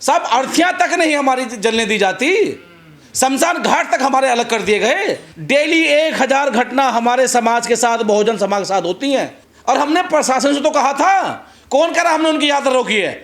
साहब अर्थियां तक नहीं हमारी जलने दी जाती, शमशान घाट तक हमारे अलग कर दिए गए। डेली 1000 घटना हमारे समाज के साथ, बहुजन समाज के साथ होती हैं। और हमने प्रशासन से तो कहा था, कौन कह रहा हमने उनकी यात्रा रोकी है?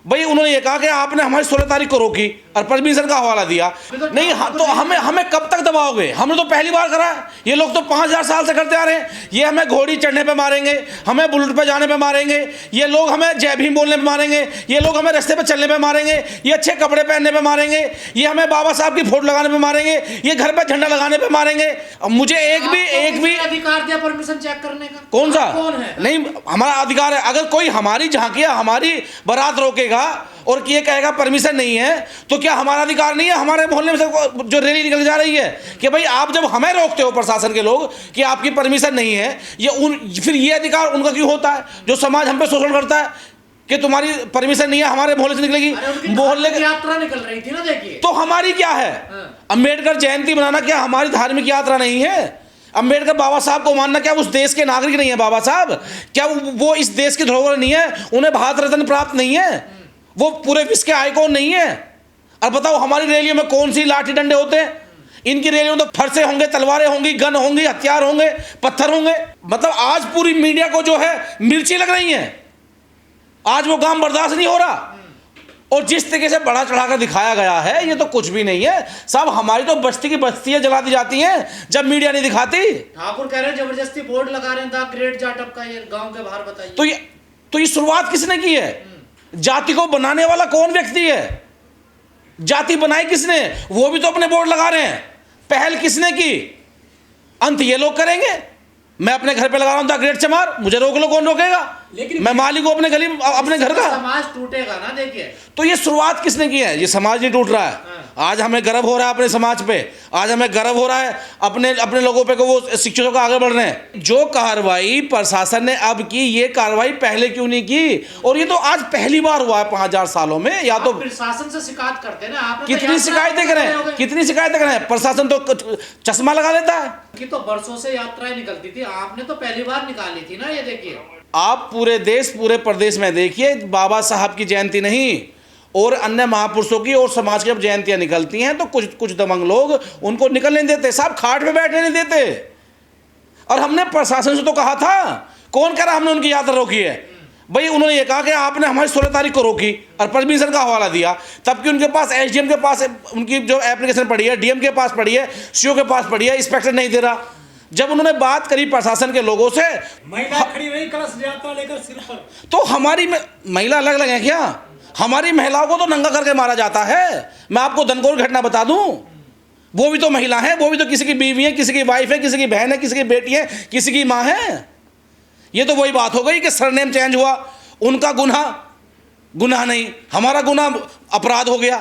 भाई उन्होंने ये कहा कि आपने हमारी 16 तारीख को रोकी और परमिशन का हवाला दिया। नहीं तो हमें कब तक दबाओगे? हमने तो पहली बार करा है। ये लोग तो 5000 साल से करते आ रहे हैं। ये हमें घोड़ी चढ़ने पे मारेंगे, हमें बुलेट पे जाने पे मारेंगे, ये लोग हमें जय भीम बोलने पे मारेंगे, ये लोग हमें रास्ते पे चलने पे मारेंगे, ये अच्छे कपड़े पहनने पे मारेंगे, ये हमें बाबा साहब की फोटो लगाने पे मारेंगे, ये घर पे झंडा लगाने पे मारेंगे। मुझे एक भी अधिकार दिया परमिशन चेक करने का? कौन सा? कौन है? नहीं, हमारा अधिकार है। अगर कोई हमारी झांकियां, हमारी बारात रोकेगा और ये कहेगा परमिशन नहीं है, तो क्या हमारा अधिकार नहीं है हमारे मोहल्ले में से जो रैली निकल जा रही है कि भाई आप जब हमें रोकते हो प्रशासन के लोग कि आपकी परमिशन नहीं है, फिर ये अधिकार उनका क्यों होता है जो समाज हम पे शोषण करता है कि तुम्हारी परमिशन नहीं है, हमारे मोहल्ले से निकलेगी? मोहल्ले की यात्रा निकल रही थी ना, देखिए। तो हमारी क्या है? अंबेडकर जयंती मनाना क्या हमारी धार्मिक यात्रा नहीं है? अंबेडकर बाबा साहब को मानना क्या उस देश के नागरिक नहीं है? बाबा साहब क्या वो इस देश के धरोहर नहीं है? उन्हें भारत रत्न प्राप्त नहीं है? वो पूरे विश्व के आइकॉन नहीं है? और बताओ हमारी रैलियों में कौन सी लाठी डंडे होते हैं? इनकी रैलियों में तो फरसे होंगे, तलवारें होंगी, गन होंगी, हथियार होंगे, पत्थर होंगे। मतलब आज पूरी मीडिया को जो है मिर्ची लग रही है। आज वो काम बर्दाश्त नहीं हो रहा। और जिस तरीके से बढ़ा चढ़ाकर दिखाया गया है, ये तो कुछ भी नहीं है साहब। हमारी तो बस्ती की बस्तियां जला दी जाती हैं जब मीडिया नहीं दिखाती। ठाकुर कह रहे हैं जबरदस्ती बोर्ड लगा रहे हैं द ग्रेट जाटव का, ये गांव के बाहर। बताइए तो ये शुरुआत किसने की है? जाति को बनाने वाला कौन व्यक्ति है? जाति बनाई किसने? वो भी तो अपने बोर्ड लगा रहे हैं। पहल किसने की? अंत ये लोग करेंगे। मैं अपने घर पे लगा रहा हूं द ग्रेट चमार, मुझे रोक लो, कौन रोकेगा? लेकिन मैं मालिक हूं अपने गली, अपने घर का। समाज टूटेगा ना, देखिए। तो ये शुरुआत किसने की है? ये समाज नहीं टूट रहा है। आज हमें गर्व हो रहा है अपने समाज पे, आज हमें गर्व हो रहा है अपने लोगों पे को वो शिक्षकों का आगे बढ़ रहे हैं। जो कार्रवाई प्रशासन ने अब की, ये कार्रवाई पहले क्यों नहीं की? और ये तो आज पहली बार हुआ है 5000 सालों में। या तो प्रशासन से शिकायत करते ना आप, कितनी शिकायतें करें, कितनी शिकायतें करें? प्रशासन तो चश्मा लगा लेता है कि तो बरसों से यात्राएं निकलती थी, आपने तो पहली बार निकाली थी ना। ये देखिए, आप पूरे देश, पूरे प्रदेश में देखिए, बाबा साहब की जयंती नहीं और अन्य महापुरुषों की और समाज की जब जयंतियां निकलती हैं तो कुछ दबंग लोग उनको निकलने नहीं देते साहब, खाट पे बैठने नहीं देते। और हमने प्रशासन से तो कहा था, कौन कह रहा हमने उनकी यात्रा रोकी है? भाई उन्होंने ये कहा कि आपने हमारी 16 तारीख को रोकी और परमिशन का हवाला दिया, तब कि उनके पास एसडीएम के पास उनकी जो एप्लीकेशन पड़ी है, डीएम के पास पड़ी है, सीओ के पास पड़ी है, इंस्पेक्टर नहीं दे रहा। जब उन्होंने बात करी प्रशासन के लोगों से, महिला खड़ी रही कलश यात्रा लेकर सिर पर, तो हमारी महिला अलग अलग है क्या? हमारी महिलाओं को तो नंगा करके मारा जाता है। मैं आपको दनकौर घटना बता दूं, वो भी तो महिला है, वो भी तो किसी की बीवी है, किसी की वाइफ है, किसी की बहन है, किसी की बेटी है, किसी की माँ है। ये तो वही बात हो गई कि सरनेम चेंज हुआ, उनका गुनाह नहीं, हमारा गुनाह अपराध हो गया।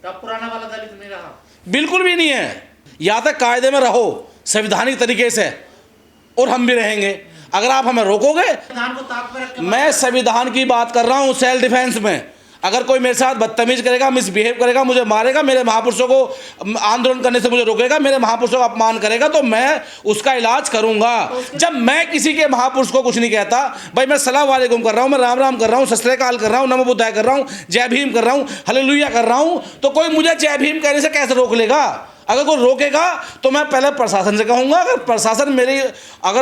तब पुराना वाला दलित नहीं रहा? बिल्कुल भी नहीं है। या तक कायदे में रहो संवैधानिक तरीके से, और हम भी रहेंगे। अगर आप हमें रोकोगे, संविधान को ताक पर रख के मैं संविधान की बात कर रहा हूं, सेल्फ डिफेंस में। अगर कोई मेरे साथ बदतमीज करेगा, मिसबिहेव करेगा, मुझे मारेगा, मेरे महापुरुषों को आंदोलन करने से मुझे रोकेगा, मेरे महापुरुषों का अपमान करेगा, तो मैं उसका इलाज करूंगा। जब मैं किसी के महापुरुष को कुछ नहीं कहता, भाई मैं सलाम वालेकुम कर रहा हूं, मैं राम राम कर रहा हूं, सत श्री अकाल कर रहा हूं, नमो बुद्धाय कर रहा हूं, जय भीम कर रहा हूं, हालेलुया कर रहा हूं, तो कोई मुझे जय भीम कहने से कैसे रोक लेगा? अगर कोई रोकेगा तो मैं पहले प्रशासन से कहूंगा। अगर प्रशासन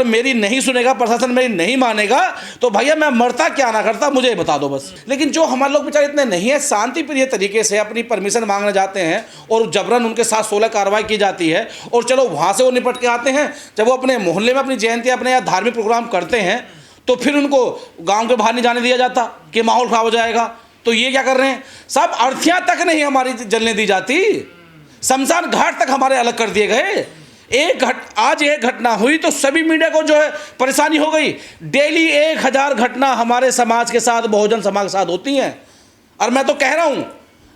मेरी नहीं सुनेगा, प्रशासन मेरी नहीं मानेगा, तो भैया मैं मरता क्या ना करता, मुझे बता दो बस। लेकिन जो हमारे लोग बेचारे इतने नहीं है, शांति प्रिय तरीके से अपनी परमिशन मांगने जाते हैं और जबरन उनके साथ 16 कार्रवाई की जाती है, और चलो वहाँ से वो निपट के आते हैं। जब वो अपने मोहल्ले में अपनी जयंती, अपने यहाँ धार्मिक प्रोग्राम करते हैं, तो फिर उनको गाँव के बाहर नहीं जाने दिया जाता कि माहौल खराब हो जाएगा। तो ये क्या कर रहे हैं साहब? अर्थियाँ तक नहीं हमारी जलने दी जाती, शमशान घाट तक हमारे अलग कर दिए गए। आज एक घटना हुई तो सभी मीडिया को जो है परेशानी हो गई। डेली 1000 घटना हमारे समाज के साथ, बहुजन समाज के साथ होती हैं। और मैं तो कह रहा हूं,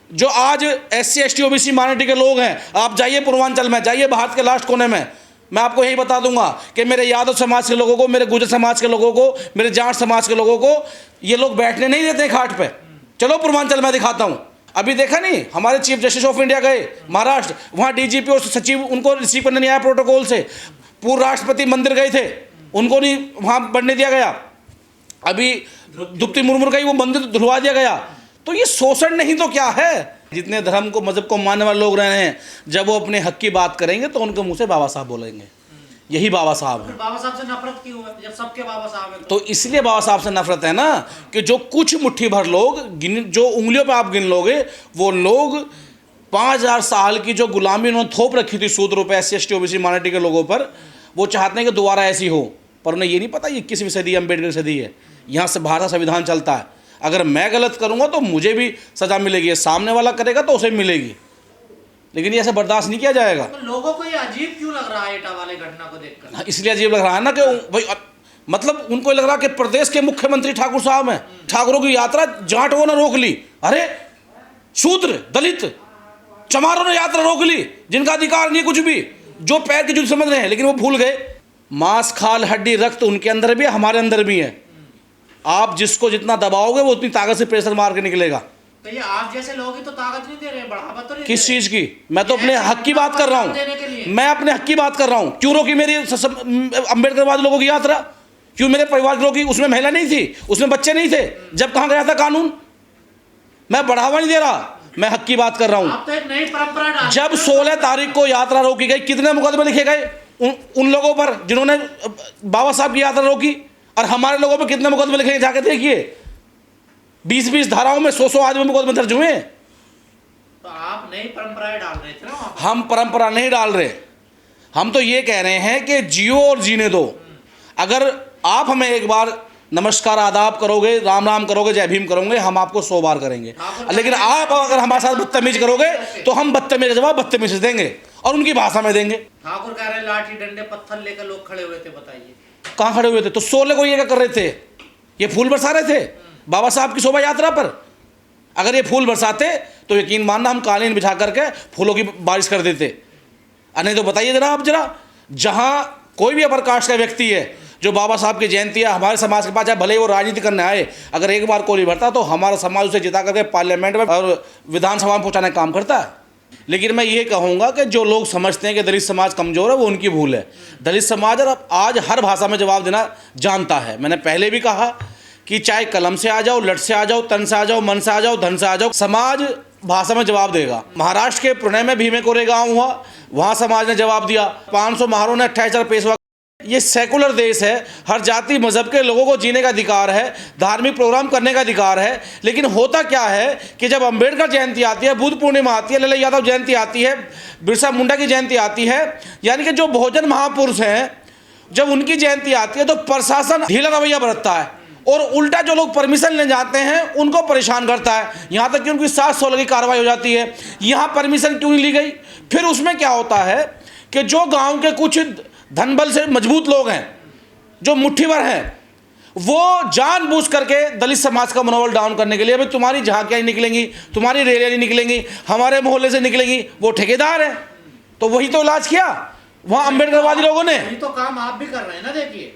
जो आज SC ST OBC माइनॉरिटी के लोग हैं, आप जाइए पूर्वांचल में, जाइए भारत के लास्ट कोने में, मैं आपको यही बता दूंगा कि मेरे यादव समाज के लोगों को, मेरे गुर्जर समाज के लोगों को, मेरे जाट समाज के लोगों को ये लोग बैठने नहीं देते घाट पे। चलो पूर्वांचल में दिखाता हूं। अभी देखा नहीं, हमारे चीफ जस्टिस ऑफ इंडिया गए महाराष्ट्र, वहाँ DGP और सचिव उनको रिसीव करने नहीं आया प्रोटोकॉल से। पूर्व राष्ट्रपति मंदिर गए थे, उनको नहीं वहाँ बढ़ने दिया गया। अभी द्रौपदी मुर्मू का ही वो मंदिर धुलवा दिया गया। तो ये शोषण नहीं तो क्या है? जितने धर्म को मजहब को मानने वाले लोग रहे हैं, जब वो अपने हक की बात करेंगे तो उनके मुंह से बाबा साहब बोलेंगे, यही बाबा साहब फिर है। बाबा साहब से नफरत क्यों है जब सबके बाबा साहब हैं तो इसलिए बाबा साहब से नफरत है ना, कि जो कुछ मुट्ठी भर लोग जो उंगलियों पे आप गिन लोगे, वो लोग 5000 साल की जो गुलामी उन्होंने थोप रखी थी सूद रुपए SC ST OBC माइनॉरिटी के लोगों पर, वो चाहते हैं कि दोबारा ऐसी हो। पर उन्हें ये नहीं पता ये 21वीं सदी अम्बेडकर सदी है, यहाँ से भारत का संविधान चलता है। अगर मैं गलत करूँगा तो मुझे भी सज़ा मिलेगी, सामने वाला करेगा तो उसे मिलेगी, लेकिन ये ऐसे बर्दाश्त नहीं किया जाएगा। तो लोगों को ये अजीब क्यों लग रहा है एटा वाले घटना को देखकर? इसलिए अजीब लग रहा है ना कि भाई, मतलब उनको लग रहा कि प्रदेश के मुख्यमंत्री ठाकुर साहब हैं, ठाकुरों की यात्रा जाटों ने रोक ली। अरे शूद्र, दलित, चमारों ने यात्रा रोक ली, जिनका अधिकार नहीं कुछ भी, जो पैर की जुल्फ समझ रहे हैं, लेकिन वो भूल गए मांस खाल हड्डी रक्त उनके अंदर भी है, हमारे अंदर भी है। आप जिसको जितना दबाओगे वो उतनी ताकत से प्रेशर मार के निकलेगा। तो ये आप जैसे लोग ही तो ताकत नहीं दे रहे हैं, बढ़ावा तो नहीं किस दे रहे। चीज़ की? मैं तो अपने हक की बात कर रहा देने के लिए। हूँ, मैं अपने हक की बात कर रहा हूँ। क्यों रोकी मेरी अम्बेडकरवादी लोगों की यात्रा? क्यों मेरे परिवार की रोकी? उसमें महिला नहीं थी, उसमें बच्चे नहीं थे, जब कहाँ गया था कानून? मैं बढ़ावा नहीं दे रहा, मैं हक की बात कर रहा हूँ। आप तो एक नई परंपरा डाल जब 16 तारीख को यात्रा रोकी गई, कितने मुकदमे लिखे गए उन लोगों पर जिन्होंने बाबा साहब की यात्रा रोकी, और हमारे लोगों पर कितने मुकदमे लिखे गए जाके देखिए। 20-20 धाराओं में 100 आदमी मुकदमे दर्ज हुए। तो आप नई परंपराएं डाल रहे थे ना वहाँ पर। हम परंपरा नहीं डाल रहे, हम तो ये कह रहे हैं कि जियो और जीने दो। अगर आप हमें एक बार नमस्कार आदाब करोगे, राम राम करोगे, जय भीम करोगे, हम आपको 100 बार करेंगे। लेकिन आप अगर हमारे साथ बदतमीज करोगे तो हम बदतमीज का जवाब बदतमीज से देंगे और उनकी भाषा में देंगे। ठाकुर कह रहे हैं लाठी डंडे पत्थर लेकर लोग खड़े हुए थे, बताइए कहाँ खड़े हुए थे? तो 16 को ये क्या कर रहे थे? ये फूल बरसा रहे थे बाबा साहब की शोभा यात्रा पर। अगर ये फूल बरसाते तो यकीन मानना हम कालीन बिछा करके फूलों की बारिश कर देते। नहीं तो बताइए जरा आप, जरा जहाँ कोई भी अपर कास्ट का व्यक्ति है जो बाबा साहब की जयंती है हमारे समाज के पास, चाहे भले ही वो राजनीति करने आए, अगर एक बार कोई भरता तो हमारा समाज उसे जिता करके पार्लियामेंट में और विधानसभा में पहुँचाने का काम करता है। लेकिन मैं ये कहूँगा कि जो लोग समझते हैं कि दलित समाज कमज़ोर है, वो उनकी भूल है। दलित समाज और आज हर भाषा में जवाब देना जानता है। मैंने पहले भी कहा कि चाहे कलम से आ जाओ, लट से आ जाओ, तन से आ जाओ, मन से आ जाओ, धन से आ जाओ, समाज भाषा में जवाब देगा। महाराष्ट्र के पुणे में भीमे कोरेगांव हुआ, वहाँ समाज ने जवाब दिया। 500 महारों ने 28,000 पेशवा। ये सेकुलर देश है, हर जाति मजहब के लोगों को जीने का अधिकार है, धार्मिक प्रोग्राम करने का अधिकार है। लेकिन होता क्या है कि जब अंबेडकर जयंती आती है, बुद्ध पूर्णिमा आती है, लल्ला यादव जयंती आती है, बिरसा मुंडा की जयंती आती है, यानी कि जो बहुजन महापुरुष हैं, जब उनकी जयंती आती है तो प्रशासन ढीला रवैया बरतता है और उल्टा जो लोग परमिशन ले जाते हैं उनको परेशान करता है। यहाँ तक कि उनकी 716 की कार्रवाई हो जाती है। यहाँ परमिशन क्यों नहीं ली गई? फिर उसमें क्या होता है कि जो गाँव के कुछ धनबल से मजबूत लोग हैं, जो मुट्ठी भर हैं, वो जानबूझ करके दलित समाज का मनोबल डाउन करने के लिए, भाई तुम्हारी झांकियाँ नहीं निकलेंगी, तुम्हारी रैलियाँ नहीं निकलेंगी, हमारे मोहल्ले से निकलेंगी, वो ठेकेदार है। तो वही तो इलाज किया वहाँ अम्बेडकरवादी लोगों ने। यही तो काम आप भी कर रहे हैं ना। देखिए